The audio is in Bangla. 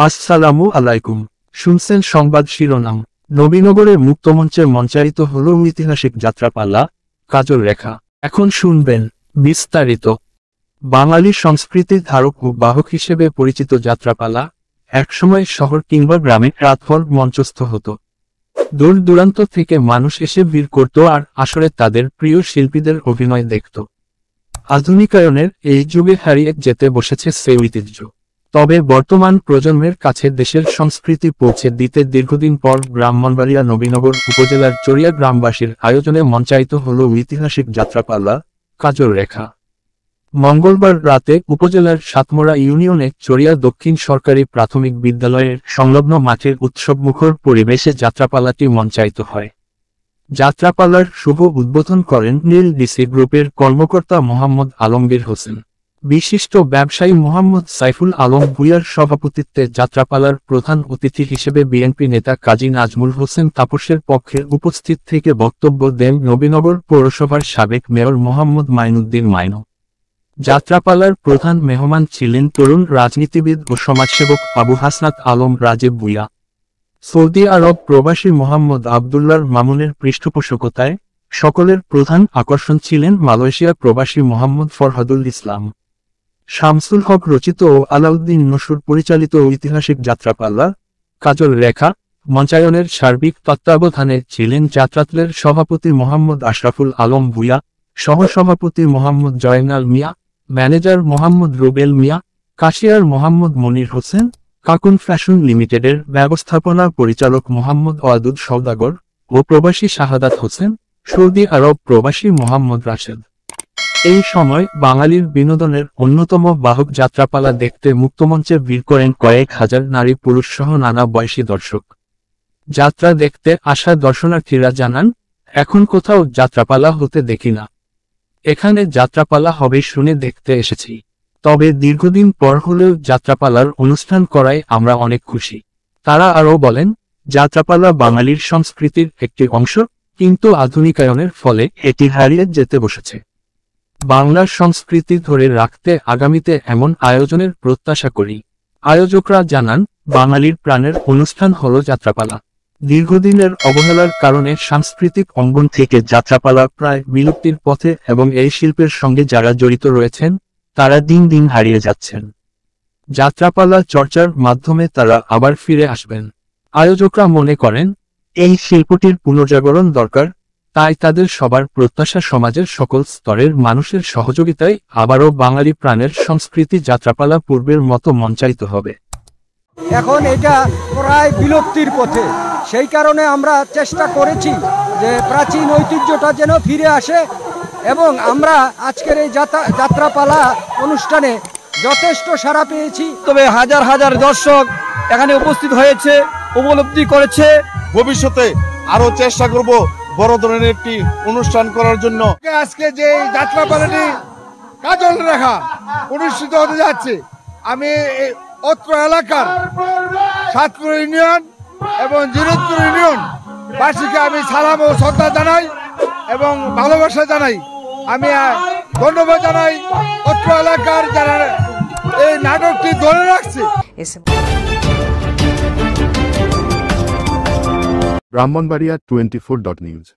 আসসালামু আলাইকুম। শুনছেন সংবাদ শিরোনাম। নবীনগরের মুক্তমঞ্চে মঞ্চায়িত হল ঐতিহাসিক যাত্রাপালা কাজল রেখা। এখন শুনবেন বিস্তারিত। বাঙালি সংস্কৃতির ধারক ও বাহক হিসেবে পরিচিত যাত্রাপালা একসময় শহর কিংবা গ্রামে রাতভর মঞ্চস্থ হতো। দূর দূরান্ত থেকে মানুষ এসে ভিড় করত আর আসরে তাদের প্রিয় শিল্পীদের অভিনয় দেখত। আধুনিকায়নের এই যুগে হারিয়ে যেতে বসেছে সেই ঐতিহ্য। তবে বর্তমান প্রজন্মের কাছে দেশের সংস্কৃতি পৌঁছে দিতে দীর্ঘদিন পর ব্রাহ্মণবাড়িয়া নবীনগর উপজেলার চরিয়া গ্রামবাসীর আয়োজনে মঞ্চায়িত হল ঐতিহাসিক যাত্রাপালা কাজল রেখা। মঙ্গলবার রাতে উপজেলার সাতমোড়া ইউনিয়নে চরিয়া দক্ষিণ সরকারি প্রাথমিক বিদ্যালয়ের সংলগ্ন মাঠের উৎসবমুখর পরিবেশে যাত্রাপালাটি মঞ্চায়িত হয়। যাত্রাপালার শুভ উদ্বোধন করেন নীল ডিসি গ্রুপের কর্মকর্তা মোহাম্মদ আলমগীর হোসেন। বিশিষ্ট ব্যবসায়ী মোহাম্মদ সাইফুল আলম ভূঁইয়ার সভাপতিত্বে যাত্রাপালার প্রধান অতিথি হিসেবে বিএনপি নেতা কাজী নাজমুল হোসেন তাপসের পক্ষে উপস্থিত থেকে বক্তব্য দেন নবীনগর পৌরসভার সাবেক মেয়র মোহাম্মদ মাইনুদ্দিন মাইনু। যাত্রাপালার প্রধান মেহমান ছিলেন তরুণ রাজনীতিবিদ ও সমাজসেবক আবু হাসনাত আলম রাজীব ভূঁইয়া। সৌদি আরব প্রবাসী মোহাম্মদ আবদুল্লার মামুনের পৃষ্ঠপোষকতায় সকলের প্রধান আকর্ষণ ছিলেন মালয়েশিয়া প্রবাসী মোহাম্মদ ফরহাদুল ইসলাম। শামসুল হক রচিত ও আলাউদ্দিন নসুর পরিচালিত ঐতিহাসিক যাত্রাপালা কাজল রেখা মঞ্চায়নের সার্বিক তত্ত্বাবধানে ছিলেন যাত্রাদলের সভাপতি মোহাম্মদ আশরাফুল আলম ভূঁইয়া, সহসভাপতি মোহাম্মদ জয়নাল মিয়া, ম্যানেজার মোহাম্মদ রুবেল মিয়া, কাশিয়ার মোহাম্মদ মনির হোসেন, কাকুন ফ্যাশন লিমিটেডের ব্যবস্থাপনা পরিচালক মোহাম্মদ ওয়াদুদ সওদাগর ও প্রবাসী শাহাদাত হোসেন, সৌদি আরব প্রবাসী মোহাম্মদ রাশেদ। এই সময় বাঙালির বিনোদনের অন্যতম বাহক যাত্রাপালা দেখতে মুক্তমঞ্চে ভিড় করেন কয়েক হাজার নারী পুরুষ সহ নানা বয়সী দর্শক। যাত্রা দেখতে আসা দর্শনার্থীরা জানান, এখন কোথাও যাত্রাপালা হতে দেখি না, এখানে যাত্রাপালা হবে শুনে দেখতে এসেছি। তবে দীর্ঘদিন পর হলেও যাত্রাপালার অনুষ্ঠান করায় আমরা অনেক খুশি। তারা আরও বলেন, যাত্রাপালা বাঙালির সংস্কৃতির একটি অংশ, কিন্তু আধুনিকায়নের ফলে এটি হারিয়ে যেতে বসেছে। বাংলার সংস্কৃতি ধরে রাখতে আগামীতে এমন আয়োজনের প্রত্যাশা করি। আয়োজকরা জানান, বাঙালির প্রাণের অনুষ্ঠান হল যাত্রাপালা। দীর্ঘদিনের অবহেলার কারণে সাংস্কৃতিক অঙ্গন থেকে যাত্রাপালা প্রায় বিলুপ্তির পথে এবং এই শিল্পের সঙ্গে যারা জড়িত রয়েছেন তারা দিন দিন হারিয়ে যাচ্ছেন। যাত্রাপালা চর্চার মাধ্যমে তারা আবার ফিরে আসবেন। আয়োজকরা মনে করেন, এই শিল্পটির পুনর্জাগরণ দরকার, তাই তাদের সবার প্রত্যাশা সমাজের সকল স্তরের মানুষের সহযোগিতায় আবারও বাঙালি প্রাণের সংস্কৃতি যাত্রাপালা পূর্বের মতো মঞ্চায়িত হবে। এখন এটা প্রায় বিলুপ্তির পথে, সেই কারণে আমরা চেষ্টা করেছি যে প্রাচীন ঐতিহ্যটা যেন ফিরে আসে এবং আমরা আজকের এই যাত্রাপালা অনুষ্ঠানে যথেষ্ট সাড়া পেয়েছি। তবে হাজার হাজার দর্শক এখানে উপস্থিত হয়েছে, উপলব্ধি করেছে। ভবিষ্যতে আরো চেষ্টা করব বড় ধরনের একটি অনুষ্ঠান করার জন্য। আজকে যে যাত্রাপালাটি কাজল রেখা অনুষ্ঠিত হতে যাচ্ছে, আমি অত্র এলাকার সাতপুর ইউনিয়ন এবং জিরতপুর ইউনিয়ন বাসীকে আমি সালাম ও শ্রদ্ধা জানাই এবং ভালোবাসা জানাই। আমি ধন্যবাদ জানাই অত্র এলাকার যারা এই নাটকটি ধরে রাখছে। ব্রাহ্মণবাড়িয়া 24.news